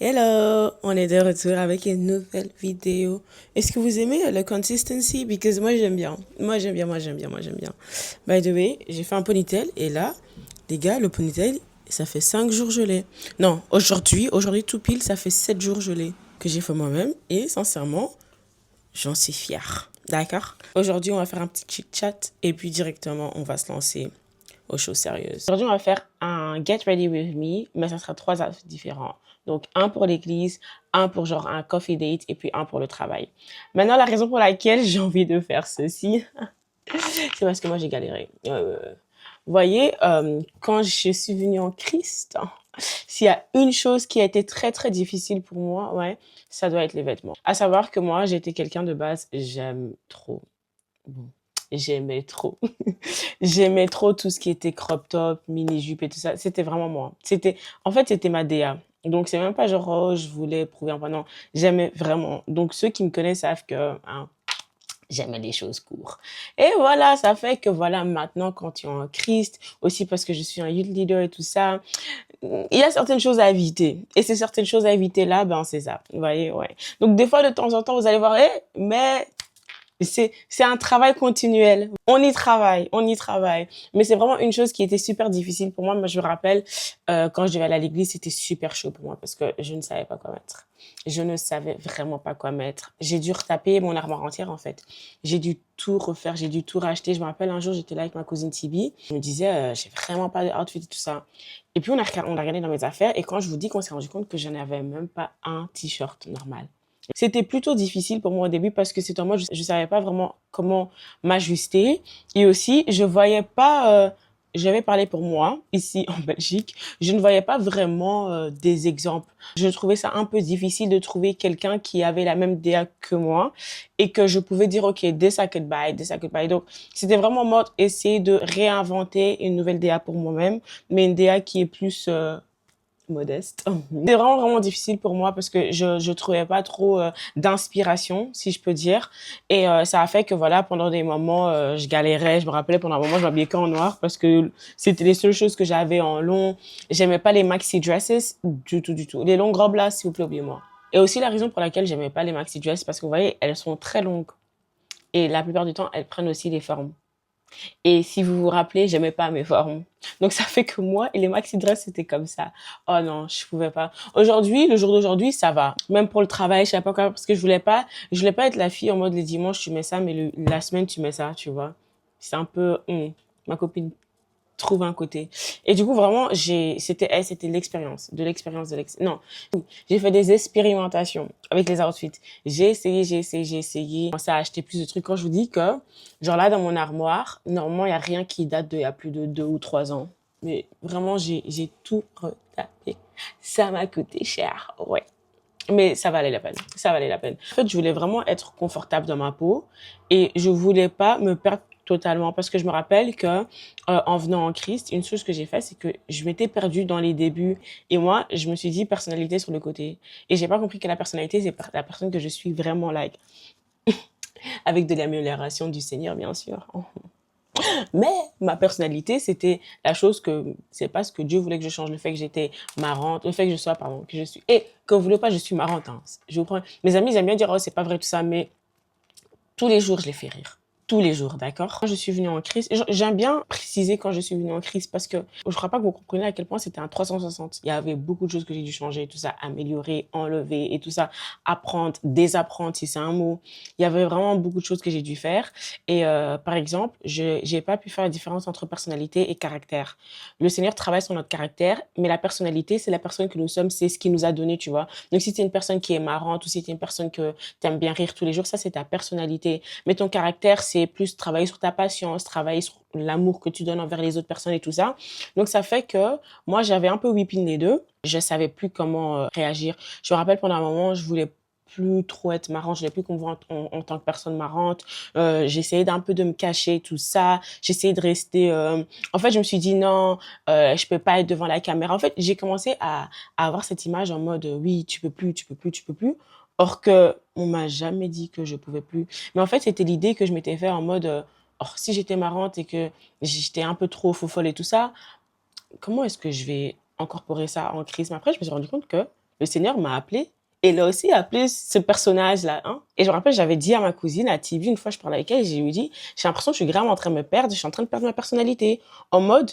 Hello, on est de retour avec une nouvelle vidéo. Est-ce que vous aimez le consistency? Parce que moi j'aime bien. Moi j'aime bien. By the way, j'ai fait un ponytail et là, les gars, le ponytail, ça fait 5 jours gelé. Non, aujourd'hui tout pile, ça fait 7 jours gelé que j'ai fait moi-même et sincèrement, j'en suis fière. D'accord? Aujourd'hui, on va faire un petit chit-chat et puis directement, on va se lancer aux choses sérieuses. Aujourd'hui, on va faire un Get Ready With Me, mais ça sera 3 outfits différents. Donc, un pour l'église, un pour genre un coffee date et puis un pour le travail. Maintenant, la raison pour laquelle j'ai envie de faire ceci, c'est parce que moi, j'ai galéré. Vous voyez, quand je suis venue en Christ, s'il y a une chose qui a été très, très difficile pour moi, ouais, ça doit être les vêtements. À savoir que moi, j'étais quelqu'un de base, j'aime trop. Bon, j'aimais trop. J'aimais trop tout ce qui était crop top, mini jupe et tout ça. C'était vraiment moi. En fait, c'était ma DA. Donc, c'est même pas genre, oh, je voulais prouver un point. Non, j'aimais vraiment. Donc, ceux qui me connaissent savent que, hein, j'aimais les choses courtes. Et voilà, ça fait que voilà, maintenant, quand tu es en Christ, aussi parce que je suis un youth leader et tout ça, il y a certaines choses à éviter. Et ces certaines choses à éviter là, ben, c'est ça. Vous voyez, ouais. Donc, des fois, de temps en temps, vous allez voir, mais c'est un travail continuel. On y travaille. Mais c'est vraiment une chose qui était super difficile pour moi. Moi, je me rappelle, quand je devais aller à l'église, c'était super chaud pour moi parce que je ne savais pas quoi mettre. Je ne savais vraiment pas quoi mettre. J'ai dû retaper mon armoire entière, en fait. J'ai dû tout refaire, j'ai dû tout racheter. Je me rappelle un jour, j'étais là avec ma cousine Tibi. Je me disais, j'ai vraiment pas de outfit et tout ça. Et puis, on a regardé dans mes affaires et quand je vous dis qu'on s'est rendu compte que je n'avais même pas un t-shirt normal. C'était plutôt difficile pour moi au début parce que c'était en mode, je savais pas vraiment comment m'ajuster. Et aussi, je voyais pas, j'avais parlé pour moi, ici en Belgique, je ne voyais pas vraiment des exemples. Je trouvais ça un peu difficile de trouver quelqu'un qui avait la même DA que moi et que je pouvais dire, OK, this I could buy, this I could buy. Donc, c'était vraiment mode essayer de réinventer une nouvelle DA pour moi-même, mais une DA qui est plus modeste. C'est vraiment, vraiment difficile pour moi parce que je trouvais pas trop d'inspiration, si je peux dire. Et ça a fait que, voilà, pendant des moments, je galérais. Je me rappelais, pendant un moment, je m'habillais qu'en noir parce que c'était les seules choses que j'avais en long. J'aimais pas les maxi dresses du tout, du tout. Les longues robes, là, s'il vous plaît, oubliez-moi. Et aussi, la raison pour laquelle j'aimais pas les maxi dresses, parce que, vous voyez, elles sont très longues. Et la plupart du temps, elles prennent aussi les formes. Et si vous vous rappelez, j'aimais pas mes formes. Donc ça fait que moi et les maxi dress c'était comme ça. Oh non, je pouvais pas. Aujourd'hui, le jour d'aujourd'hui, ça va. Même pour le travail, je sais pas quoi, parce que je voulais pas être la fille en mode les dimanches tu mets ça, mais la semaine tu mets ça, tu vois. C'est un peu, ma copine trouve un côté. Et du coup, vraiment, c'était l'expérience, non. J'ai fait des expérimentations avec les outfits. J'ai essayé. J'ai commencé à acheter plus de trucs. Quand je vous dis que, genre là, dans mon armoire, normalement, il y a rien qui date d'il y a plus de 2 ou 3 ans. Mais vraiment, j'ai tout retapé. Ça m'a coûté cher. Ouais. Mais ça valait la peine. Ça valait la peine. En fait, je voulais vraiment être confortable dans ma peau et je voulais pas me perdre totalement parce que je me rappelle que en venant en Christ, une chose que j'ai fait, c'est que je m'étais perdue dans les débuts et moi, je me suis dit personnalité sur le côté et j'ai pas compris que la personnalité c'est la personne que je suis vraiment like avec de l'amélioration du Seigneur bien sûr. Mais ma personnalité, c'était la chose que c'est pas ce que Dieu voulait que je change, le fait que j'étais marrante, le fait que je sois, pardon, que je suis, et que vous voulez pas, je suis marrante, hein. Je vous prends, mes amis, ils aiment bien dire, oh, c'est pas vrai tout ça, mais tous les jours, je les fais rire. Tous les jours, d'accord? Quand je suis venue en crise, j'aime bien préciser quand je suis venue en crise parce que je crois pas que vous comprenez à quel point c'était un 360. Il y avait beaucoup de choses que j'ai dû changer, tout ça, améliorer, enlever et tout ça, apprendre, désapprendre si c'est un mot. Il y avait vraiment beaucoup de choses que j'ai dû faire. Et par exemple, j'ai pas pu faire la différence entre personnalité et caractère. Le Seigneur travaille sur notre caractère, mais la personnalité, c'est la personne que nous sommes, c'est ce qu'il nous a donné, tu vois. Donc si tu es une personne qui est marrante ou si tu es une personne que t'aimes bien rire tous les jours, ça c'est ta personnalité. Mais ton caractère, c'est plus travailler sur ta patience, travailler sur l'amour que tu donnes envers les autres personnes et tout ça. Donc ça fait que moi j'avais un peu whipping les deux. Je savais plus comment réagir. Je me rappelle pendant un moment, je voulais plus trop être marrante, je voulais plus qu'on me voit en tant que personne marrante. J'essayais d'un peu de me cacher tout ça. J'essayais de rester. En fait, je me suis dit non, je peux pas être devant la caméra. En fait, j'ai commencé à avoir cette image en mode oui, tu peux plus, tu peux plus, tu peux plus. Or que on m'a jamais dit que je pouvais plus. Mais en fait, c'était l'idée que je m'étais fait en mode, or si j'étais marrante et que j'étais un peu trop faux folle et tout ça, comment est-ce que je vais incorporer ça en crise? Mais après, je me suis rendu compte que le Seigneur m'a appelé. Et il a aussi appelé ce personnage-là. Hein. Et je me rappelle, j'avais dit à ma cousine, à Tibi, une fois je parlais avec elle, je lui ai dit, j'ai l'impression que je suis grave en train de me perdre, je suis en train de perdre ma personnalité. En mode,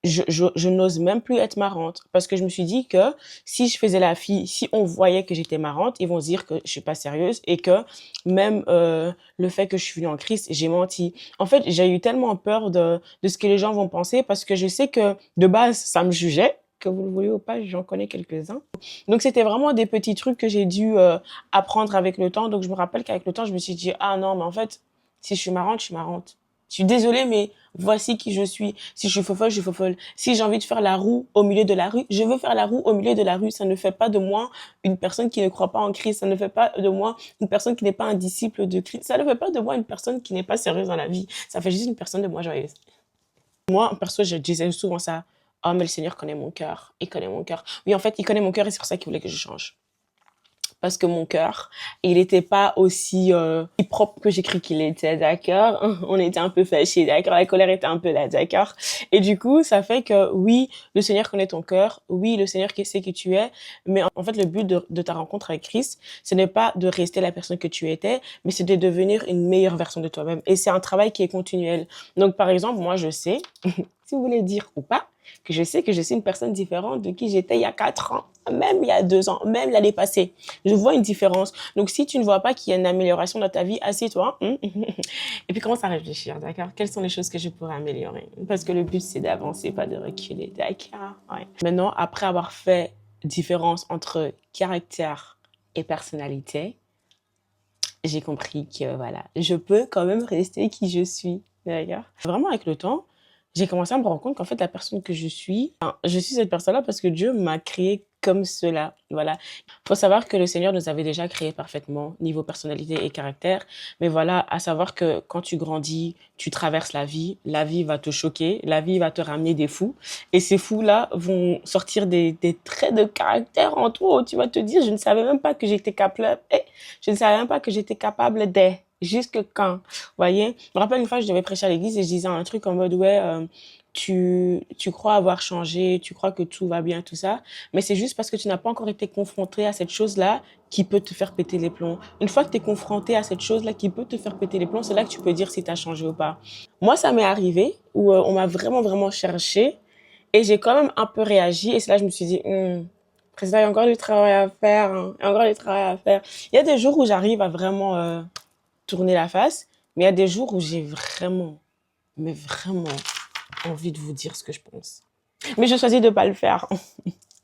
je n'ose même plus être marrante. Parce que je me suis dit que si je faisais la fille, si on voyait que j'étais marrante, ils vont se dire que je suis pas sérieuse et que même le fait que je suis venue en Christ, j'ai menti. En fait, j'ai eu tellement peur de ce que les gens vont penser parce que je sais que de base, ça me jugeait. Que vous le voyez ou pas, j'en connais quelques-uns. Donc, c'était vraiment des petits trucs que j'ai dû apprendre avec le temps. Donc, je me rappelle qu'avec le temps, je me suis dit, ah non, mais en fait, si je suis marrante, je suis marrante. Je suis désolée, mais voici qui je suis. Si je suis fofolle, je suis fofolle. Si j'ai envie de faire la roue au milieu de la rue, je veux faire la roue au milieu de la rue. Ça ne fait pas de moi une personne qui ne croit pas en Christ. Ça ne fait pas de moi une personne qui n'est pas un disciple de Christ. Ça ne fait pas de moi une personne qui n'est pas sérieuse dans la vie. Ça fait juste une personne de moi joyeuse. Moi, perso, je disais souvent ça. Oh, mais le Seigneur connaît mon cœur. Il connaît mon cœur. Oui, en fait, il connaît mon cœur et c'est pour ça qu'il voulait que je change. Parce que mon cœur, il n'était pas aussi propre que j'ai cru qu'il était, d'accord? On était un peu fâchés, d'accord? La colère était un peu là, d'accord? Et du coup, ça fait que oui, le Seigneur connaît ton cœur, oui, le Seigneur sait qui tu es, mais en fait, le but de ta rencontre avec Christ, ce n'est pas de rester la personne que tu étais, mais c'est de devenir une meilleure version de toi-même. Et c'est un travail qui est continuel. Donc, par exemple, moi, je sais, si vous voulez dire ou pas, que je sais que je suis une personne différente de qui j'étais il y a 4 ans, même il y a 2 ans, même l'année passée. Je vois une différence. Donc, si tu ne vois pas qu'il y a une amélioration dans ta vie, assieds-toi. Et puis, commence à réfléchir, d'accord? Quelles sont les choses que je pourrais améliorer? Parce que le but, c'est d'avancer, pas de reculer, d'accord? Ouais. Maintenant, après avoir fait différence entre caractère et personnalité, j'ai compris que, voilà, je peux quand même rester qui je suis, d'accord? Vraiment, avec le temps, j'ai commencé à me rendre compte qu'en fait, la personne que je suis cette personne-là parce que Dieu m'a créée comme cela. Voilà. Faut savoir que le Seigneur nous avait déjà créés parfaitement, niveau personnalité et caractère. Mais voilà, à savoir que quand tu grandis, tu traverses la vie va te choquer, la vie va te ramener des fous. Et ces fous-là vont sortir des traits de caractère en toi où tu vas te dire, je ne savais même pas que j'étais capable, je ne savais même pas que j'étais capable de... Jusque quand, vous voyez? Je me rappelle une fois, je devais prêcher à l'église et je disais un truc en mode, ouais, tu crois avoir changé, tu crois que tout va bien, tout ça, mais c'est juste parce que tu n'as pas encore été confronté à cette chose-là qui peut te faire péter les plombs. Une fois que tu es confronté à cette chose-là qui peut te faire péter les plombs, c'est là que tu peux dire si tu as changé ou pas. Moi, ça m'est arrivé où on m'a vraiment, vraiment cherché et j'ai quand même un peu réagi et c'est là que je me suis dit, président, il y a encore du travail à faire, hein. Il y a encore du travail à faire. Il y a des jours où j'arrive à vraiment... tourner la face, mais il y a des jours où j'ai vraiment, mais vraiment envie de vous dire ce que je pense. Mais je choisis de pas le faire.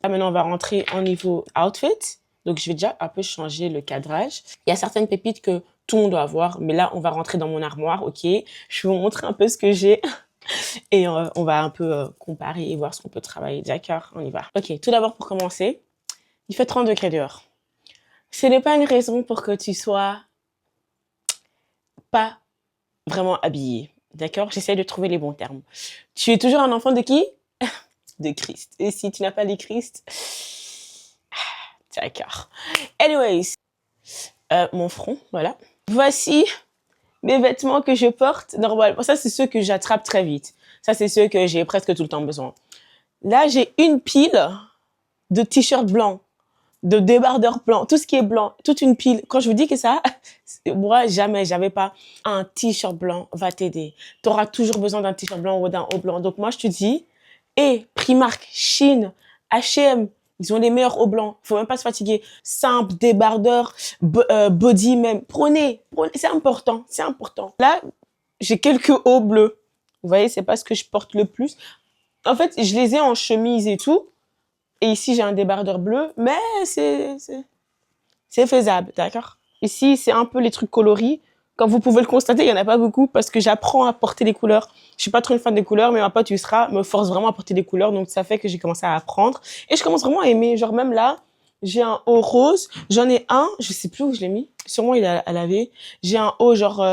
Là, maintenant, on va rentrer en niveau outfit. Donc, je vais déjà un peu changer le cadrage. Il y a certaines pépites que tout le monde doit avoir, mais là, on va rentrer dans mon armoire, ok? Je vais vous montrer un peu ce que j'ai et on va un peu comparer et voir ce qu'on peut travailler. D'accord, on y va. Ok, tout d'abord, pour commencer, il fait 30 degrés dehors. Ce n'est pas une raison pour que tu sois pas vraiment habillé. D'accord? J'essaie de trouver les bons termes. Tu es toujours un enfant de qui? De Christ. Et si tu n'as pas le Christ, d'accord. Anyways, mon front, voilà. Voici mes vêtements que je porte normalement. Ça, c'est ceux que j'attrape très vite. Ça, c'est ceux que j'ai presque tout le temps besoin. Là, j'ai une pile de t-shirts blancs, de débardeurs blancs, tout ce qui est blanc, toute une pile. Quand je vous dis que ça, moi, jamais, j'avais pas un t-shirt blanc va t'aider. Tu auras toujours besoin d'un t-shirt blanc ou d'un haut blanc. Donc, moi, je te dis, Primark, Shein, H&M, ils ont les meilleurs hauts blancs. Faut même pas se fatiguer. Simple, débardeur, body même. Prenez. C'est important, c'est important. Là, j'ai quelques hauts bleus. Vous voyez, c'est pas ce que je porte le plus. En fait, je les ai en chemise et tout. Et ici, j'ai un débardeur bleu, mais c'est faisable, d'accord? Ici, c'est un peu les trucs coloris. Comme vous pouvez le constater, il y en a pas beaucoup parce que j'apprends à porter les couleurs. Je suis pas trop une fan des couleurs, mais ma pote Yusra me force vraiment à porter des couleurs, donc ça fait que j'ai commencé à apprendre. Et je commence vraiment à aimer. Genre même là, j'ai un haut rose, j'en ai un, je sais plus où je l'ai mis. Sûrement il est à laver. J'ai un haut genre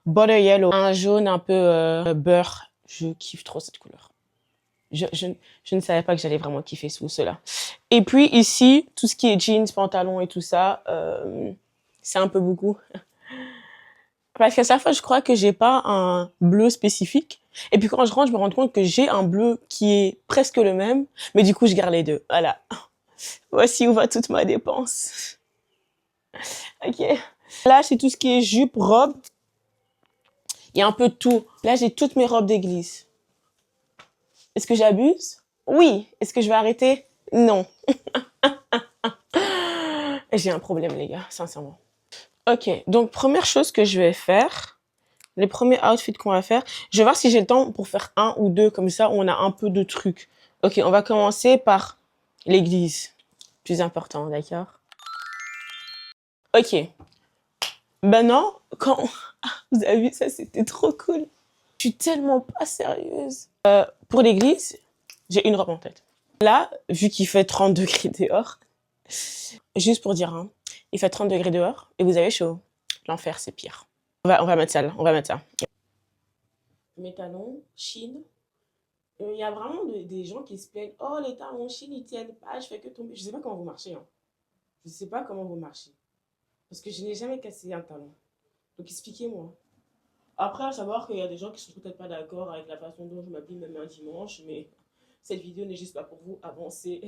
butter yellow, un jaune un peu beurre. Je kiffe trop cette couleur. Je ne savais pas que j'allais vraiment kiffer sous cela. Et puis ici, tout ce qui est jeans, pantalon et tout ça, c'est un peu beaucoup. Parce qu'à chaque fois, je crois que j'ai pas un bleu spécifique. Et puis quand je rentre, je me rends compte que j'ai un bleu qui est presque le même, mais du coup, je garde les deux. Voilà. Voici où va toute ma dépense. Ok. Là, c'est tout ce qui est jupe, robe. Il y a un peu de tout. Là, j'ai toutes mes robes d'église. Est-ce que j'abuse? Oui. Est-ce que je vais arrêter? Non. J'ai un problème, les gars, sincèrement. Ok, donc première chose que je vais faire, les premiers outfits qu'on va faire, je vais voir si j'ai le temps pour faire un ou deux, comme ça on a un peu de trucs. Ok, on va commencer par l'église. Plus important, d'accord? Ok. Maintenant, quand vous avez vu ça, c'était trop cool. Je suis tellement pas sérieuse. Pour l'église, j'ai une robe en tête. Là, vu qu'il fait 30 degrés dehors, juste pour dire, hein, il fait 30 degrés dehors et vous avez chaud. L'enfer, c'est pire. On va mettre ça là, on va mettre ça. Mes talons, Chine. Il y a vraiment des gens qui se plaignent. Oh, les talons Chine, ils tiennent pas, je fais que tomber. Je sais pas comment vous marchez. Hein. Je sais pas comment vous marchez. Parce que je n'ai jamais cassé un talon. Donc expliquez-moi. Après, à savoir qu'il y a des gens qui sont peut-être pas d'accord avec la façon dont je m'habille même un dimanche, mais cette vidéo n'est juste pas pour vous. Avancez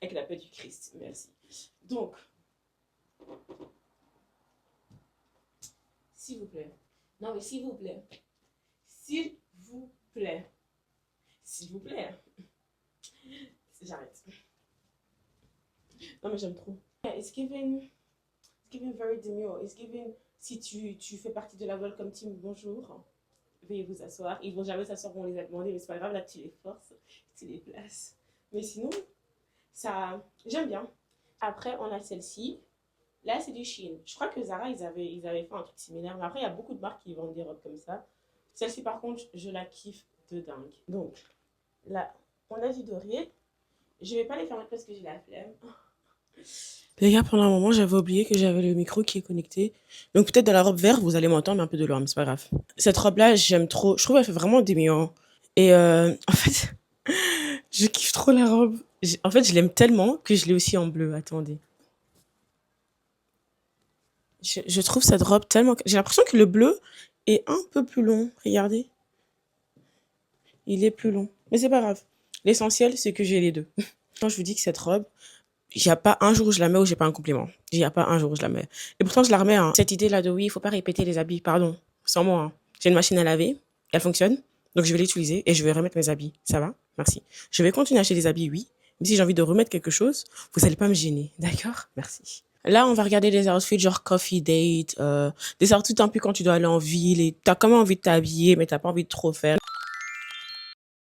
avec la paix du Christ. Merci. Donc, s'il vous plaît. Non, mais s'il vous plaît. S'il vous plaît. S'il vous plaît. J'arrête. Non, mais j'aime trop. It's giving very demure. It's giving, si tu fais partie de la welcome team, bonjour. Veuillez vous asseoir. Ils vont jamais s'asseoir, on les a demandé, mais c'est pas grave, là tu les forces, tu les places. Mais sinon, ça, j'aime bien. Après, on a celle-ci. Là, c'est du Shein. Je crois que Zara, ils avaient fait un truc similaire. Mais après, il y a beaucoup de marques qui vendent des robes comme ça. Celle-ci, par contre, je la kiffe de dingue. Donc, là, on a du doré. Je vais pas les fermer parce que j'ai la flemme. Les gars, pendant un moment, j'avais oublié que j'avais le micro qui est connecté. Donc peut-être dans la robe verte, vous allez m'entendre, mais un peu de loin, mais c'est pas grave. Cette robe-là, j'aime trop. Je trouve qu'elle fait vraiment des mignons. Et en fait, je kiffe trop la robe. En fait, je l'aime tellement que je l'ai aussi en bleu. Attendez. Je trouve cette robe tellement... J'ai l'impression que le bleu est un peu plus long. Regardez. Il est plus long. Mais c'est pas grave. L'essentiel, c'est que j'ai les deux. Quand je vous dis que cette robe, il n'y a pas un jour où je la mets où j'ai pas un compliment. Il n'y a pas un jour où je la mets. Et pourtant, je la remets. Hein. Cette idée-là de oui, il faut pas répéter les habits. Pardon. Sans moi. Hein. J'ai une machine à laver. Elle fonctionne. Donc, je vais l'utiliser et je vais remettre mes habits. Ça va? Merci. Je vais continuer à acheter des habits, oui. Mais si j'ai envie de remettre quelque chose, vous n'allez pas me gêner. D'accord? Merci. Là, on va regarder des outfits genre coffee date, des outfits un peu quand tu dois aller en ville et t'as quand même envie de t'habiller, mais t'as pas envie de trop faire.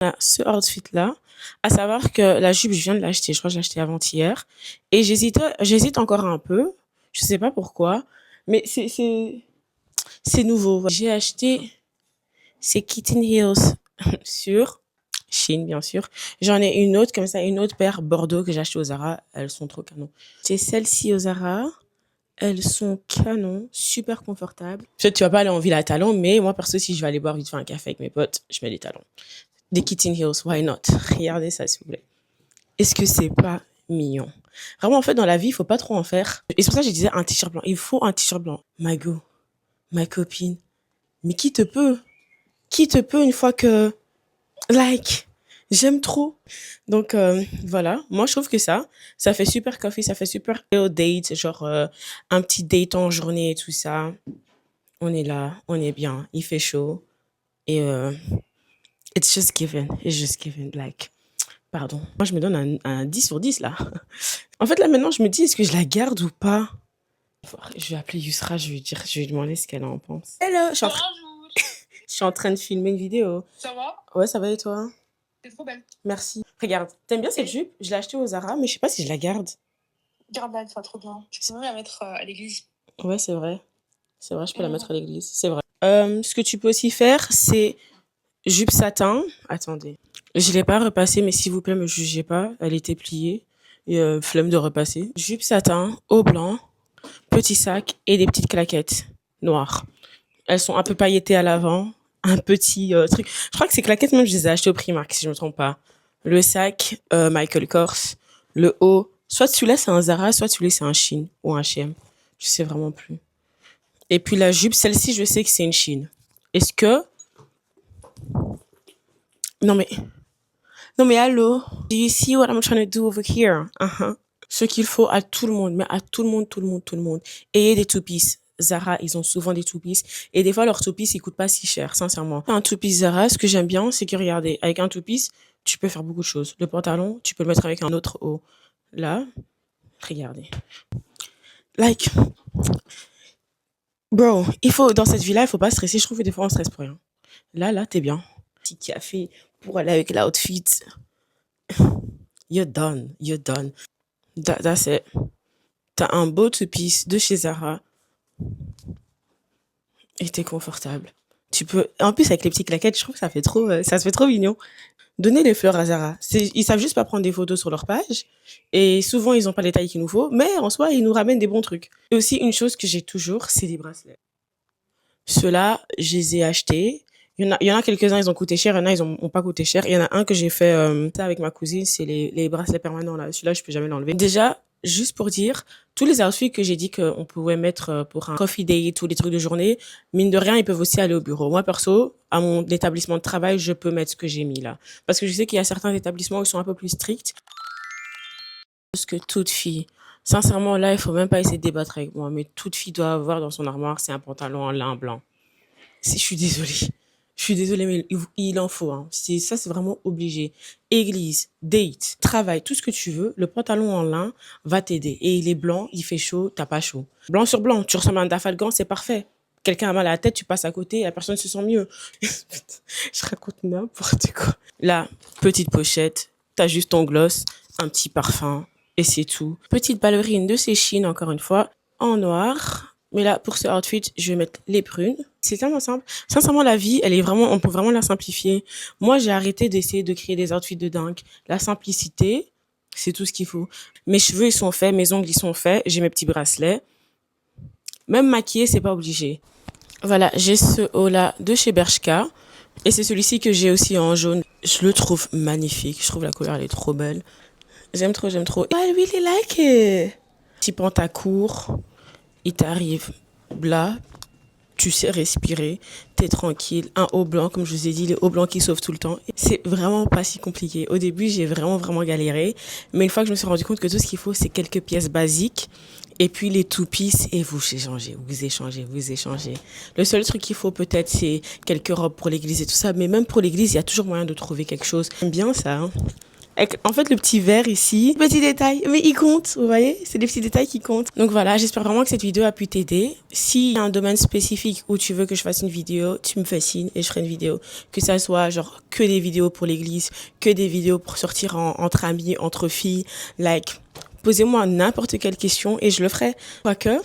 On a ce outfit-là, à savoir que la jupe, je viens de l'acheter, je crois que je l'ai acheté avant-hier, et j'hésite encore un peu, je sais pas pourquoi, mais c'est nouveau. J'ai acheté ces Kitten Heels sur Shein, bien sûr. J'en ai une autre, comme ça, une autre paire Bordeaux que j'ai acheté au Zara. Elles sont trop canon. C'est celle-ci au Zara. Elles sont canon, super confortables. Peut-être tu vas pas aller en ville à talons, mais moi, perso, si je vais aller boire vite fait un café avec mes potes, je mets des talons. Des Kitten Heels, why not? Regardez ça, s'il vous plaît. Est-ce que c'est pas mignon? Vraiment, en fait, dans la vie, il faut pas trop en faire. Et c'est pour ça que je disais un t-shirt blanc. Il faut un t-shirt blanc. My go, ma copine. Mais qui te peut? Qui te peut une fois que... Like, j'aime trop. Donc, voilà. Moi, je trouve que ça fait super coffee, ça fait super date, genre un petit date en journée et tout ça. On est là, on est bien, il fait chaud. Et it's just given, it's just given, like... Pardon. Moi, je me donne un 10 sur 10, là. En fait, là, maintenant, je me dis, est-ce que je la garde ou pas? Je vais appeler Yusra, je vais lui demander ce qu'elle en pense. Hello, je suis en train de filmer une vidéo. Ça va? Ouais, ça va et toi? T'es trop belle. Merci. Regarde, t'aimes bien cette jupe? Je l'ai achetée au Zara, mais je sais pas si je la garde. Garde-la, elle sera trop bien. Tu peux même la mettre à l'église. Ouais, c'est vrai. C'est vrai, je peux la mettre à l'église. C'est vrai. Ce que tu peux aussi faire, c'est jupe satin. Attendez. Je l'ai pas repassée, mais s'il vous plaît, me jugez pas. Elle était pliée. Et flemme de repasser. Jupe satin, haut blanc, petit sac et des petites claquettes noires. Elles sont un peu pailletées à l'avant. Un petit truc. Je crois que ces claquettes, même, je les ai achetées au Primark, si je me trompe pas. Le sac, Michael Kors. Le haut, soit celui-là, c'est un Zara, soit celui-là, c'est un Shein ou un H&M. Je sais vraiment plus. Et puis la jupe, celle-ci, je sais que c'est une Shein. Est-ce que... Non mais, Non mais allô? Do you see what I'm trying to do over here? Ce qu'il faut à tout le monde, mais à tout le monde, tout le monde, tout le monde. Ayez des two-piece. Zara, ils ont souvent des two-piece. Et des fois, leurs two-piece, ils coûtent pas si cher, sincèrement. Un two-piece Zara, ce que j'aime bien, c'est que regardez, avec un two-piece, tu peux faire beaucoup de choses. Le pantalon, tu peux le mettre avec un autre haut. Là, regardez. Like, bro, dans cette vie-là, il faut pas stresser. Je trouve que des fois, on stresse pour rien. Là, t'es bien. Petit café pour aller avec l'outfit. You're done. You're done. That's it. T'as un beau two-piece de chez Zara et t'es confortable. Tu peux, en plus avec les petites claquettes, je trouve que ça se fait trop mignon. Donnez les fleurs à Zara. Ils savent juste pas prendre des photos sur leur page et souvent ils ont pas les tailles qu'il nous faut, mais en soi ils nous ramènent des bons trucs. Et aussi une chose que j'ai toujours, c'est des bracelets. Ceux-là, je les ai achetés. Il y en a quelques-uns, ils ont coûté cher, il y en a, ils ont pas coûté cher. Il y en a un que j'ai fait ça avec ma cousine, c'est les bracelets permanents là. Celui-là, je peux jamais l'enlever. Déjà, juste pour dire, tous les outfits que j'ai dit qu'on pouvait mettre pour un coffee date, tous les trucs de journée, mine de rien, ils peuvent aussi aller au bureau. Moi, perso, à mon établissement de travail, je peux mettre ce que j'ai mis là. Parce que je sais qu'il y a certains établissements où ils sont un peu plus stricts. Parce que toute fille, sincèrement, là, il faut même pas essayer de débattre avec moi, mais toute fille doit avoir dans son armoire, c'est un pantalon en lin blanc. Si, je suis désolée. Je suis désolée, mais il en faut. Hein. C'est vraiment obligé. Église, date, travail, tout ce que tu veux, le pantalon en lin va t'aider. Et il est blanc, il fait chaud, t'as pas chaud. Blanc sur blanc, tu ressembles à un Dafalgan, c'est parfait. Quelqu'un a mal à la tête, tu passes à côté, la personne se sent mieux. Je raconte n'importe quoi. Là, petite pochette, t'as juste ton gloss, un petit parfum, et c'est tout. Petite ballerine de chez Chine, encore une fois, en noir. Mais là, pour ce outfit, je vais mettre les prunes. C'est tellement simple. Sincèrement, la vie, on peut vraiment la simplifier. Moi, j'ai arrêté d'essayer de créer des outfits de dingue. La simplicité, c'est tout ce qu'il faut. Mes cheveux, ils sont faits, mes ongles, ils sont faits, j'ai mes petits bracelets. Même maquiller, c'est pas obligé. Voilà, j'ai ce haut-là de chez Bershka. Et c'est celui-ci que j'ai aussi en jaune. Je le trouve magnifique. Je trouve la couleur, elle est trop belle. J'aime trop, j'aime trop. I really like it. Petit pantacourt. Il t'arrive là, tu sais respirer, t'es tranquille, un haut blanc, comme je vous ai dit, les hauts blancs qui sauvent tout le temps. C'est vraiment pas si compliqué. Au début, j'ai vraiment galéré, mais une fois que je me suis rendu compte que tout ce qu'il faut, c'est quelques pièces basiques, et puis les two-piece, et vous échangez. Le seul truc qu'il faut peut-être, c'est quelques robes pour l'église et tout ça, mais même pour l'église, il y a toujours moyen de trouver quelque chose. J'aime bien ça, hein. En fait, le petit verre ici, petit détail, mais il compte, vous voyez, c'est des petits détails qui comptent. Donc voilà, j'espère vraiment que cette vidéo a pu t'aider. S'il y a un domaine spécifique où tu veux que je fasse une vidéo, tu me fais signe et je ferai une vidéo. Que ça soit genre que des vidéos pour l'église, que des vidéos pour sortir entre amis, entre filles, like, posez-moi n'importe quelle question et je le ferai. Quoique,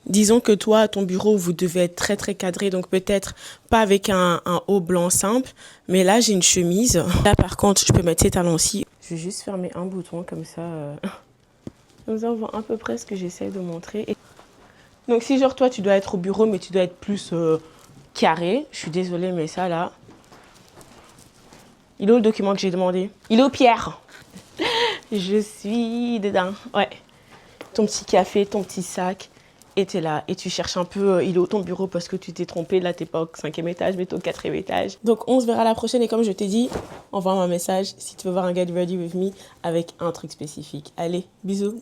disons que toi, à ton bureau, vous devez être très cadré, donc peut-être pas avec un haut blanc simple, mais là, j'ai une chemise. Là, par contre, je peux mettre ces talons-ci. Je vais juste fermer un bouton comme ça. Comme ça, on voit à peu près ce que j'essaie de montrer. Donc, si genre toi, tu dois être au bureau, mais tu dois être plus carré, je suis désolée, mais ça, là... Il est où le document que j'ai demandé? Il est où, Pierre? Je suis dedans, ouais. Ton petit café, ton petit sac. Et t'es là, et tu cherches un peu, il est où ton bureau parce que tu t'es trompé, là t'es pas au 5e étage, mais t'es au 4e étage. Donc on se verra la prochaine, et comme je t'ai dit, envoie-moi un message si tu veux voir un Get Ready With Me avec un truc spécifique. Allez, bisous.